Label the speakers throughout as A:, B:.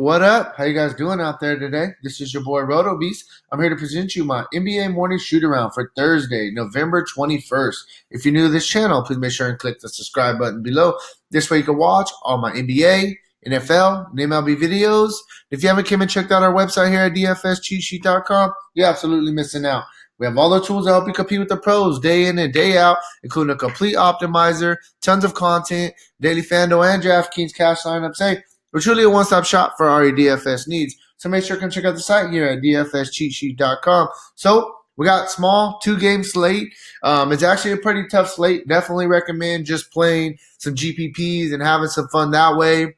A: What up? How you guys doing out there today? This is your boy Roto Beast. I'm here to present you my NBA morning shoot around for Thursday, November 21st. If you're new to this channel, please make sure and click the subscribe button below. This way you can watch all my NBA, NFL, and MLB videos. If you haven't came and checked out our website here at dfscheatsheet.com, you're absolutely missing out. We have all the tools to help you compete with the pros day in and day out, including a complete optimizer, tons of content, daily Fanduel and Draftkings cash lineups. Hey, we're truly a one-stop shop for all your DFS needs. So make sure you come check out the site here at dfscheatsheet.com. So we got small 2-game slate. It's actually a pretty tough slate. Definitely recommend just playing some GPPs and having some fun that way.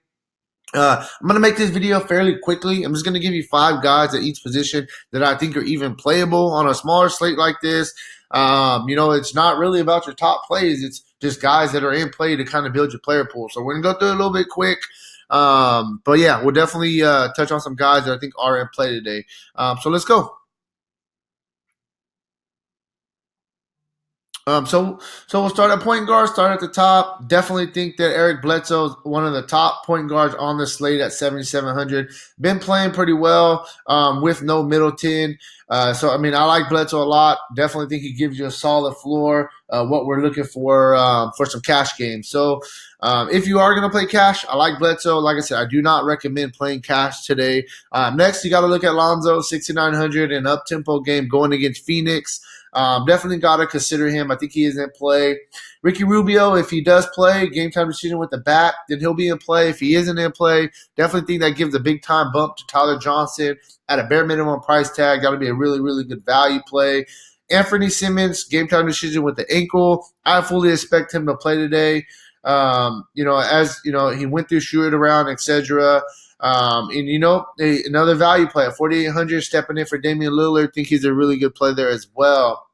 A: I'm going to make this video fairly quickly. I'm just going to give you 5 guys at each position that I think are even playable on a smaller slate like this. It's not really about your top plays. It's just guys that are in play to kind of build your player pool. So we're going to go through it a little bit quick. But yeah, we'll definitely touch on some guys that I think are in play today. So let's go. So we'll start at point guard, start at the top. Definitely think that Eric Bledsoe is one of the top point guards on the slate at 7,700. Been playing pretty well with no Middleton. I like Bledsoe a lot. Definitely think he gives you a solid floor. What we're looking for some cash games. So if you are going to play cash, I like Bledsoe. Like I said, I do not recommend playing cash today. Next, you got to look at Lonzo, 6,900, an up-tempo game going against Phoenix. Definitely got to consider him. I think he is in play. Ricky Rubio, if he does play game time decision with the bat, then he'll be in play. If he isn't in play, definitely think that gives a big time bump to Tyler Johnson at a bare minimum price tag. That'll be a really, really good value play. Anthony Simmons, game time decision with the ankle. I fully expect him to play today. He went through shoot around, etc. Another value play at 4,800, stepping in for Damian Lillard. Think he's a really good play there as well.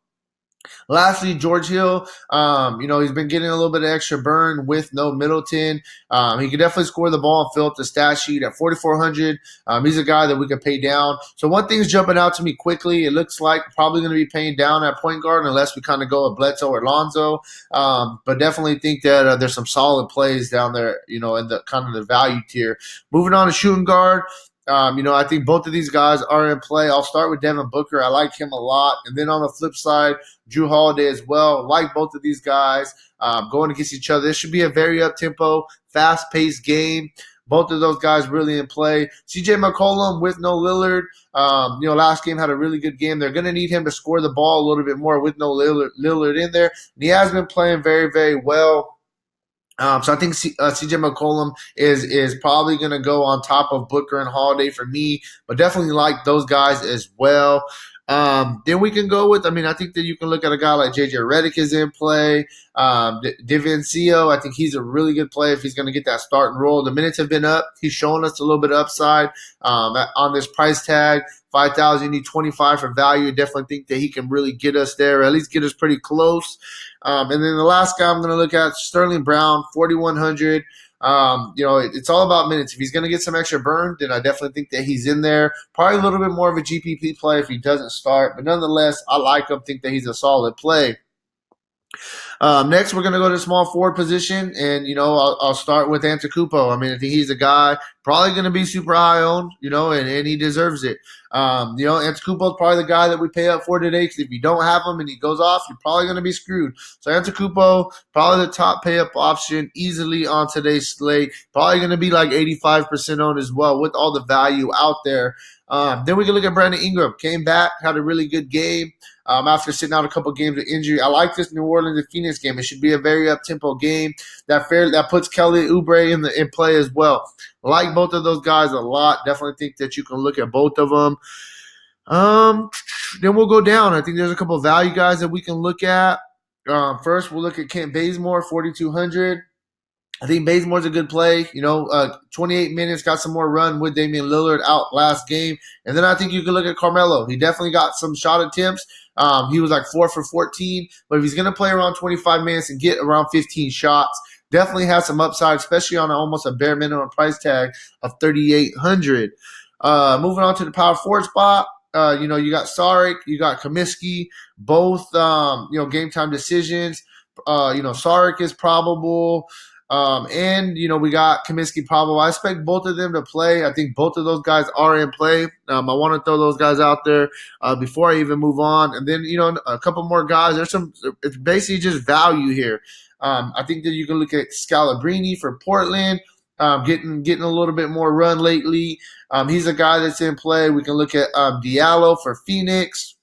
A: Lastly, George Hill, he's been getting a little bit of extra burn with no Middleton. He can definitely score the ball and fill up the stat sheet at 4,400. He's a guy that we could pay down. So one thing's jumping out to me quickly. It looks like probably going to be paying down at point guard unless we kind of go with Bledsoe or Lonzo. But definitely think that there's some solid plays down there, in the kind of the value tier. Moving on to shooting guard. I think both of these guys are in play. I'll start with Devin Booker. I like him a lot. And then on the flip side, Drew Holiday as well. Like both of these guys going against each other. This should be a very up-tempo, fast-paced game. Both of those guys really in play. CJ McCollum with no Lillard. Last game had a really good game. They're going to need him to score the ball a little bit more with no Lillard in there. And he has been playing very, very well. So I think CJ McCollum is probably going to go on top of Booker and Holiday for me, but definitely like those guys as well. Then we can go with, I think that you can look at a guy like JJ Redick is in play. Divincio, I think he's a really good play if he's going to get that start and roll. The minutes have been up. He's showing us a little bit of upside on this price tag. 5,000, you need 25 for value. I definitely think that he can really get us there, or at least get us pretty close. And then the last guy I'm going to look at, Sterling Brown, 4,100. It's all about minutes. If he's going to get some extra burn, then I definitely think that he's in there. Probably a little bit more of a GPP play if he doesn't start. But nonetheless, I like him, think that he's a solid play. Next, we're going to go to the small forward position, and, I'll start with Antetokounmpo. I think he's a guy probably going to be super high owned, and he deserves it. Antetokounmpo is probably the guy that we pay up for today because if you don't have him and he goes off, you're probably going to be screwed. So Antetokounmpo, probably the top pay up option easily on today's slate. Probably going to be like 85% owned as well with all the value out there. Then we can look at Brandon Ingram. Came back, had a really good game after sitting out a couple games with injury. I like this New Orleans and Phoenix game. It should be a very up-tempo game that puts Kelly Oubre in play as well. I like both of those guys a lot. Definitely think that you can look at both of them. Then we'll go down. I think there's a couple of value guys that we can look at. First, we'll look at Kent Bazemore, 4,200. I think Bazemore's a good play. 28 minutes, got some more run with Damian Lillard out last game. And then I think you can look at Carmelo. He definitely got some shot attempts. He was like 4 for 14. But if he's going to play around 25 minutes and get around 15 shots, definitely has some upside, especially on almost a bare minimum price tag of 3,800. Moving on to the power forward spot. You got Saric, you got Comiskey, both game time decisions. Saric is probable. And, we got Kaminsky Pablo. I expect both of them to play. I think both of those guys are in play. I want to throw those guys out there before I even move on. And then, a couple more guys. It's basically just value here. I think that you can look at Scalabrini for Portland, getting a little bit more run lately. He's a guy that's in play. We can look at Diallo for Phoenix.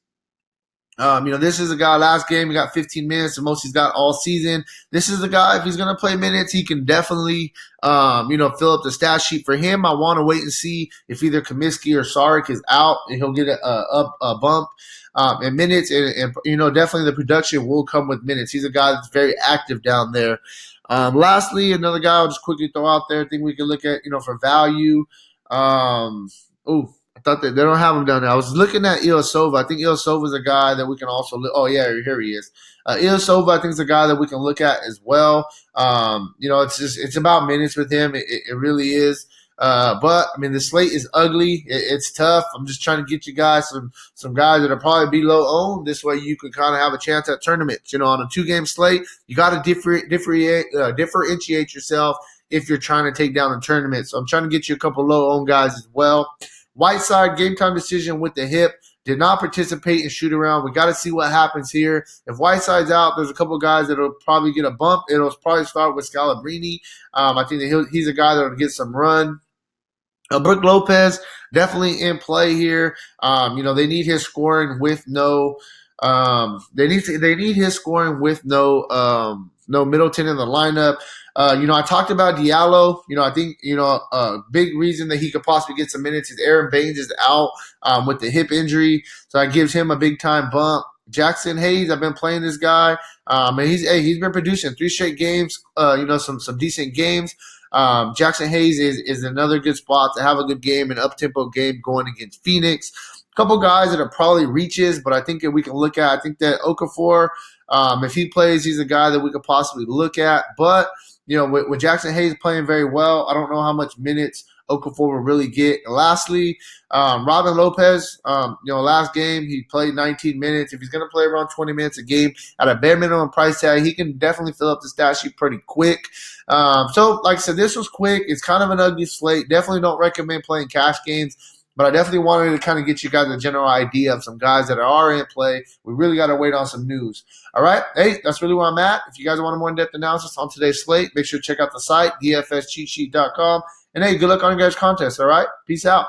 A: This is a guy last game, he got 15 minutes, the most he's got all season. This is a guy, if he's going to play minutes, he can definitely, fill up the stat sheet for him. I want to wait and see if either Comiskey or Sarek is out and he'll get a bump in minutes. And, definitely the production will come with minutes. He's a guy that's very active down there. Lastly, another guy I'll just quickly throw out there, I think we can look at, for value. I thought that they don't have him down there. I was looking at Ilyasova. I think Ilyasova is a guy that we can also look. Oh, yeah, here he is. Ilyasova, I think, is a guy that we can look at as well. It's about minutes with him. It really is. But the slate is ugly. It's tough. I'm just trying to get you guys some guys that are probably be low owned. This way, you can kind of have a chance at tournaments. On a 2-game slate, you got to differentiate yourself if you're trying to take down a tournament. So I'm trying to get you a couple low owned guys as well. Whiteside, game time decision with the hip, did not participate in shoot around. We got to see what happens here. If Whiteside's out, there's a couple guys that will probably get a bump. It'll probably start with Scalabrini. I think that he's a guy that will get some run. Brook Lopez, definitely in play here. They need his scoring with no they need his scoring with no Middleton in the lineup. I talked about Diallo. I think, a big reason that he could possibly get some minutes is Aaron Baines is out with the hip injury. So that gives him a big time bump. Jackson Hayes, I've been playing this guy. And he's been producing 3 straight games, some decent games. Jackson Hayes is another good spot to have a good game, an up-tempo game going against Phoenix. A couple guys that are probably reaches, but I think that we can look at. I think that Okafor, if he plays, he's a guy that we could possibly look at. But, with Jackson Hayes playing very well, I don't know how much minutes Okafor will really get. And lastly, Robin Lopez, last game he played 19 minutes. If he's going to play around 20 minutes a game at a bare minimum price tag, he can definitely fill up the stat sheet pretty quick. So, like I said, this was quick. It's kind of an ugly slate. Definitely don't recommend playing cash games. But I definitely wanted to kind of get you guys a general idea of some guys that are in play. We really got to wait on some news. All right. Hey, that's really where I'm at. If you guys want a more in-depth analysis on today's slate, make sure to check out the site, dfscheatsheet.com. And hey, good luck on your guys' contest. All right. Peace out.